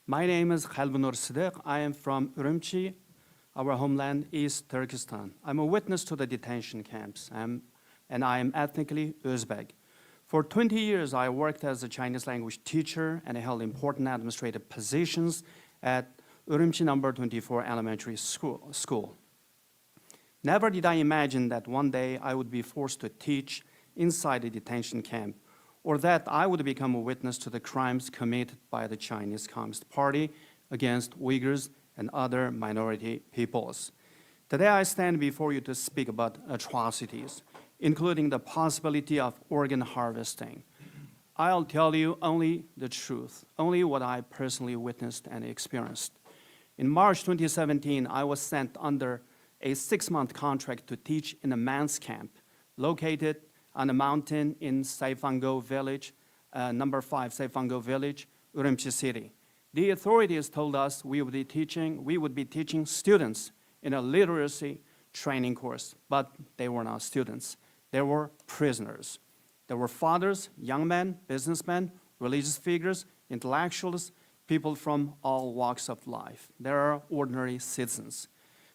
My name is Khalbunur Siddiq. I am from Urumqi. Our homeland is Turkestan. I'm a witness to the detention camps, and I am ethnically Uzbek. For 20 years, I worked as a Chinese language teacher and held important administrative positions at Urumqi number 24 elementary school. Never did I imagine that one day I would be forced to teach inside a detention camp, or that I would become a witness to the crimes committed by the Chinese Communist Party against Uyghurs and other minority peoples. Today I stand before you to speak about atrocities, including the possibility of organ harvesting. I'll tell you only the truth, only what I personally witnessed and experienced. In March 2017, I was sent under a 6-month contract to teach in a men's camp located on a mountain in Saifango village, number 5 Saifango village, Urumqi city. The authorities told us we would be teaching students in a literacy training course, but they were not students. They were prisoners. There were fathers, young men, businessmen, religious figures, intellectuals, people from all walks of life. There are ordinary citizens.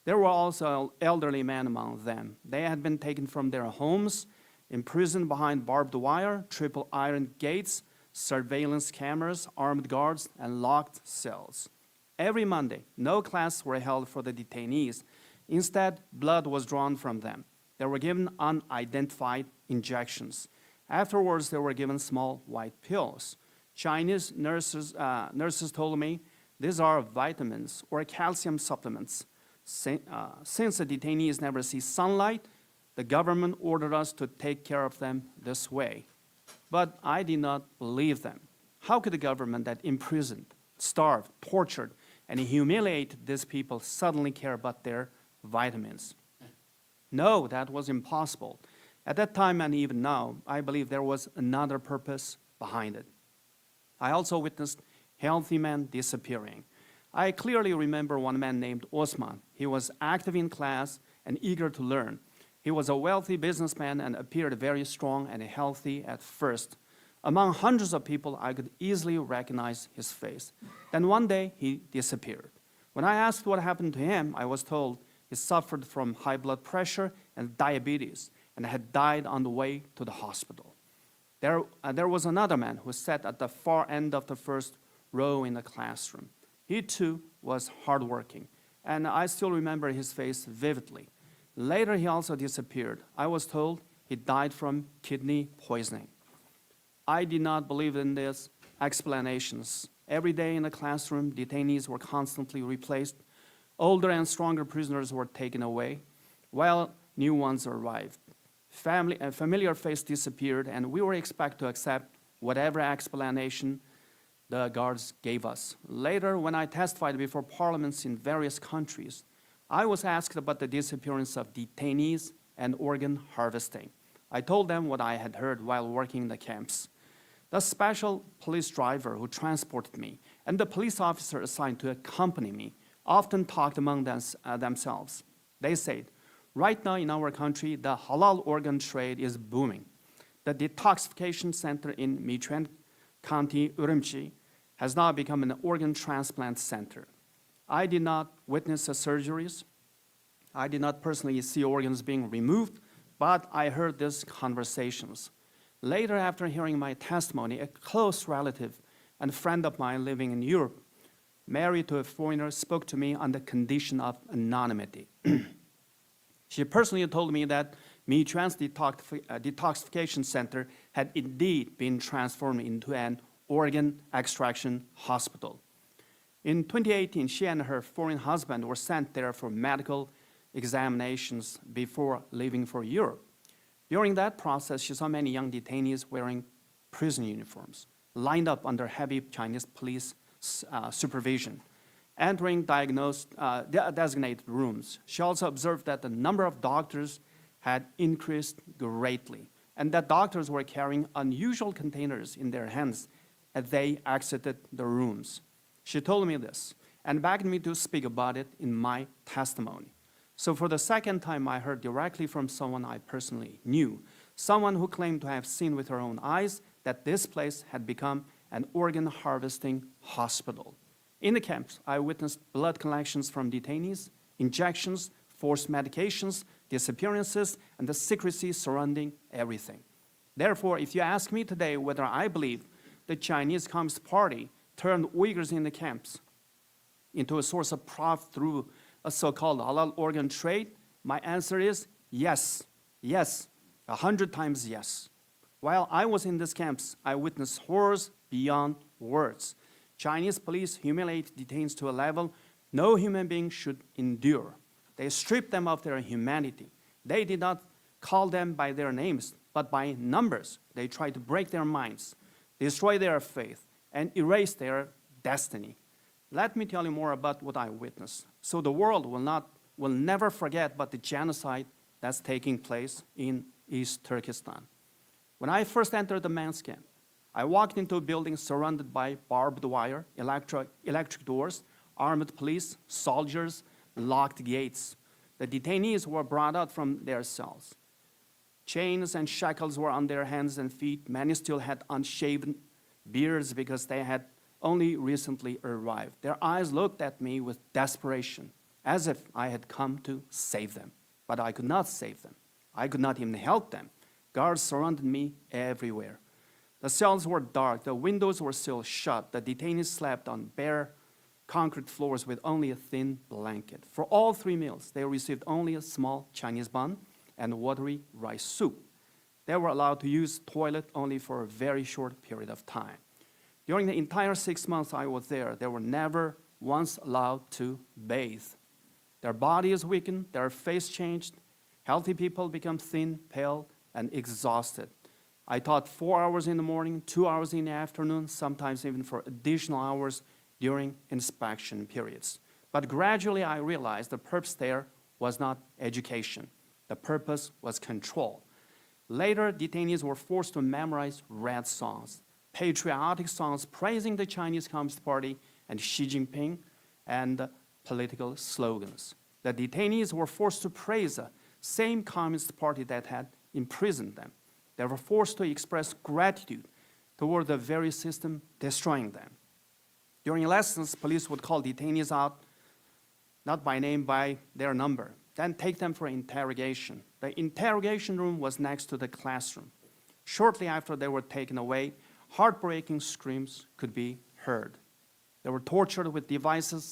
There were also elderly men among them. They had been taken from their homes, imprisoned behind barbed wire, triple iron gates, surveillance cameras, armed guards, and locked cells. Every Monday, no classes were held for the detainees. Instead, blood was drawn from them. They were given unidentified injections. Afterwards, they were given small white pills. Chinese nurses told me these are vitamins or calcium supplements. Since the detainees never see sunlight, the government ordered us to take care of them this way. But I did not believe them. How could the government that imprisoned, starved, tortured, and humiliated these people suddenly care about their vitamins? No, that was impossible. At that time and even now, I believe there was another purpose behind it. I also witnessed healthy men disappearing. I clearly remember one man named Osman. He was active in class and eager to learn. He was a wealthy businessman and appeared very strong and healthy at first. Among hundreds of people, I could easily recognize his face. Then one day, he disappeared. When I asked what happened to him, I was told he suffered from high blood pressure and diabetes and had died on the way to the hospital. There was another man who sat at the far end of the first row in the classroom. He too was hardworking, and I still remember his face vividly. Later, he also disappeared. I was told he died from kidney poisoning. I did not believe in these explanations. Every day in the classroom, detainees were constantly replaced. Older and stronger prisoners were taken away, while new ones arrived. A familiar face disappeared, and we were expected to accept whatever explanation the guards gave us. Later, when I testified before parliaments in various countries, I was asked about the disappearance of detainees and organ harvesting. I told them what I had heard while working in the camps. The special police driver who transported me and the police officer assigned to accompany me often talked among themselves. They said, right now in our country, the halal organ trade is booming. The detoxification center in Michuan County, Urumqi, has now become an organ transplant center. I did not witness the surgeries. I did not personally see organs being removed, but I heard these conversations. Later, after hearing my testimony, a close relative and friend of mine living in Europe, married to a foreigner, spoke to me on the condition of anonymity. She personally told me that Michuan's detoxification center had indeed been transformed into an organ extraction hospital. In 2018, she and her foreign husband were sent there for medical examinations before leaving for Europe. During that process, she saw many young detainees wearing prison uniforms, lined up under heavy Chinese police supervision, entering designated rooms. She also observed that the number of doctors had increased greatly, and that doctors were carrying unusual containers in their hands as they exited the rooms. She told me this and begged me to speak about it in my testimony. So for the second time, I heard directly from someone I personally knew, someone who claimed to have seen with her own eyes that this place had become an organ harvesting hospital. In the camps, I witnessed blood collections from detainees, injections, forced medications, disappearances, and the secrecy surrounding everything. Therefore, if you ask me today whether I believe the Chinese Communist Party turned Uyghurs in the camps into a source of profit through a so-called halal organ trade, my answer is yes, yes, 100 times yes. While I was in these camps, I witnessed horrors beyond words. Chinese police humiliate detainees to a level no human being should endure. They stripped them of their humanity. They did not call them by their names, but by numbers. They tried to break their minds, destroy their faith, and erase their destiny. Let me tell you more about what I witnessed, so the world will never forget about the genocide that's taking place in East Turkestan. When I first entered the men's camp, I walked into a building surrounded by barbed wire, electric doors, armed police, soldiers, locked gates. The detainees were brought out from their cells. Chains and shackles were on their hands and feet. Many still had unshaven beards because they had only recently arrived. Their eyes looked at me with desperation, as if I had come to save them. But I could not save them. I could not even help them. Guards surrounded me everywhere. The cells were dark. The windows were still shut. The detainees slept on bare concrete floors with only a thin blanket. For all 3 meals, they received only a small Chinese bun and watery rice soup. They were allowed to use the toilet only for a very short period of time. During the entire 6 months I was there, they were never once allowed to bathe. Their bodies weakened, their face changed. Healthy people become thin, pale, and exhausted. I taught 4 hours in the morning, 2 hours in the afternoon, sometimes even for additional hours during inspection periods. But gradually I realized the purpose there was not education. The purpose was control. Later, detainees were forced to memorize red songs, patriotic songs praising the Chinese Communist Party and Xi Jinping, and political slogans. The detainees were forced to praise the same Communist Party that had imprisoned them. They were forced to express gratitude toward the very system destroying them. During lessons, police would call detainees out, not by name, by their number, then take them for interrogation. The interrogation room was next to the classroom. Shortly after they were taken away, heartbreaking screams could be heard. They were tortured with devices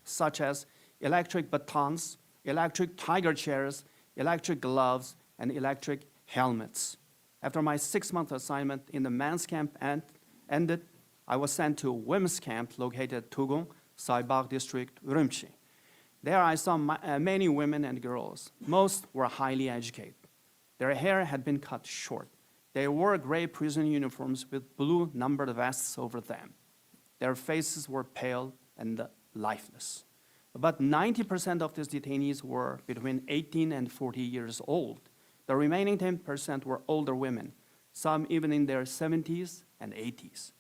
such as electric batons, electric tiger chairs, electric gloves, and electric helmets. After my 6-month assignment in the men's camp ended, I was sent to a women's camp located at Tugong, Saybagh District, Urumqi. There I saw many women and girls. Most were highly educated. Their hair had been cut short. They wore gray prison uniforms with blue numbered vests over them. Their faces were pale and lifeless. About 90% of these detainees were between 18 and 40 years old. The remaining 10% were older women, some even in their 70s and 80s.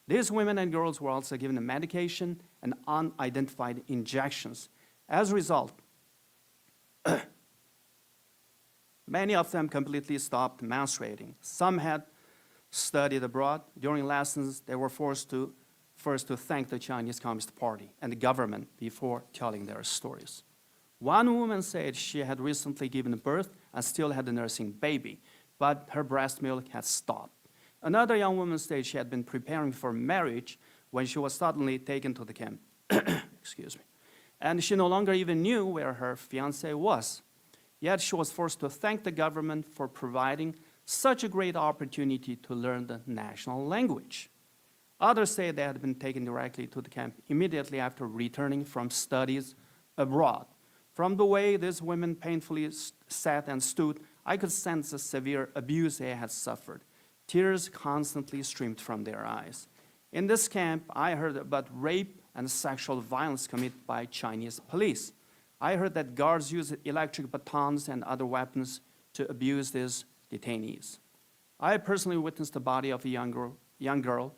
These women and girls were also given medication and unidentified injections. As a result, many of them completely stopped menstruating. Some had studied abroad. During lessons, they were forced to first to thank the Chinese Communist Party and the government before telling their stories. One woman said she had recently given birth and still had a nursing baby, but her breast milk had stopped. Another young woman said she had been preparing for marriage when she was suddenly taken to the camp. Excuse me. And she no longer even knew where her fiancé was. Yet she was forced to thank the government for providing such a great opportunity to learn the national language. Others say they had been taken directly to the camp immediately after returning from studies abroad. From the way these women painfully sat and stood, I could sense the severe abuse they had suffered. Tears constantly streamed from their eyes. In this camp, I heard about rape and sexual violence committed by Chinese police. I heard that guards used electric batons and other weapons to abuse these detainees. I personally witnessed the body of a young girl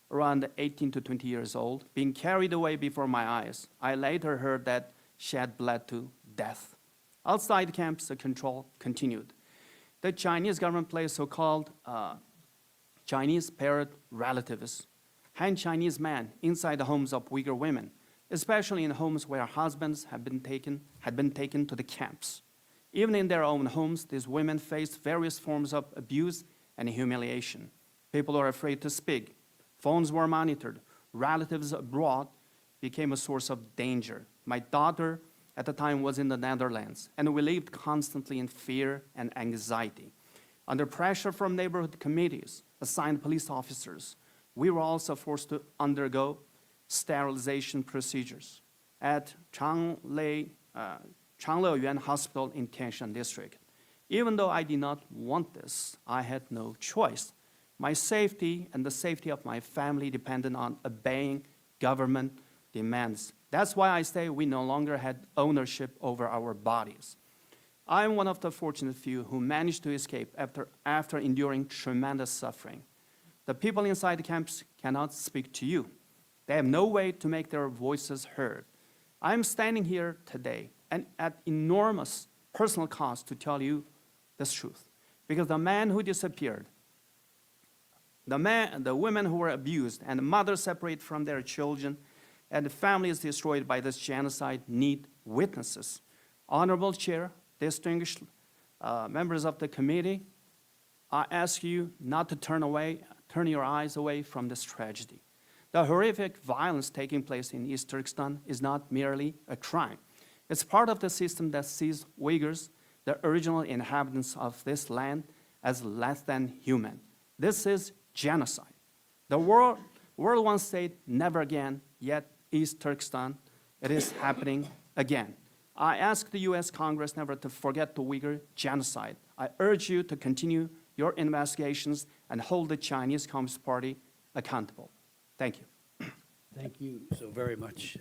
around 18 to 20 years old being carried away before my eyes. I later heard that she had bled to death. Outside camps, the control continued. The Chinese government placed so-called Chinese parent relatives Han Chinese men inside the homes of Uyghur women, especially in homes where husbands had been taken to the camps. Even in their own homes, these women faced various forms of abuse and humiliation. People were afraid to speak. Phones were monitored. Relatives abroad became a source of danger. My daughter at the time was in the Netherlands, and we lived constantly in fear and anxiety. Under pressure from neighborhood committees, assigned police officers, we were also forced to undergo sterilization procedures at Changleyuan Hospital in Tianshan District. Even though I did not want this, I had no choice. My safety and the safety of my family depended on obeying government demands. That's why I say we no longer had ownership over our bodies. I am one of the fortunate few who managed to escape after enduring tremendous suffering. The people inside the camps cannot speak to you. They have no way to make their voices heard. I am standing here today and at enormous personal cost to tell you this truth. Because the man who disappeared, the women who were abused, and the mothers separated from their children, and the families destroyed by this genocide need witnesses. Honorable Chair, distinguished members of the committee, I ask you not to turn your eyes away from this tragedy. The horrific violence taking place in East Turkestan is not merely a crime. It's part of the system that sees Uyghurs, the original inhabitants of this land, as less than human. This is genocide. The world once said never again, yet East Turkestan, it is happening again. I ask the US Congress never to forget the Uyghur genocide. I urge you to continue your investigations and hold the Chinese Communist Party accountable. Thank you. Thank you so very much.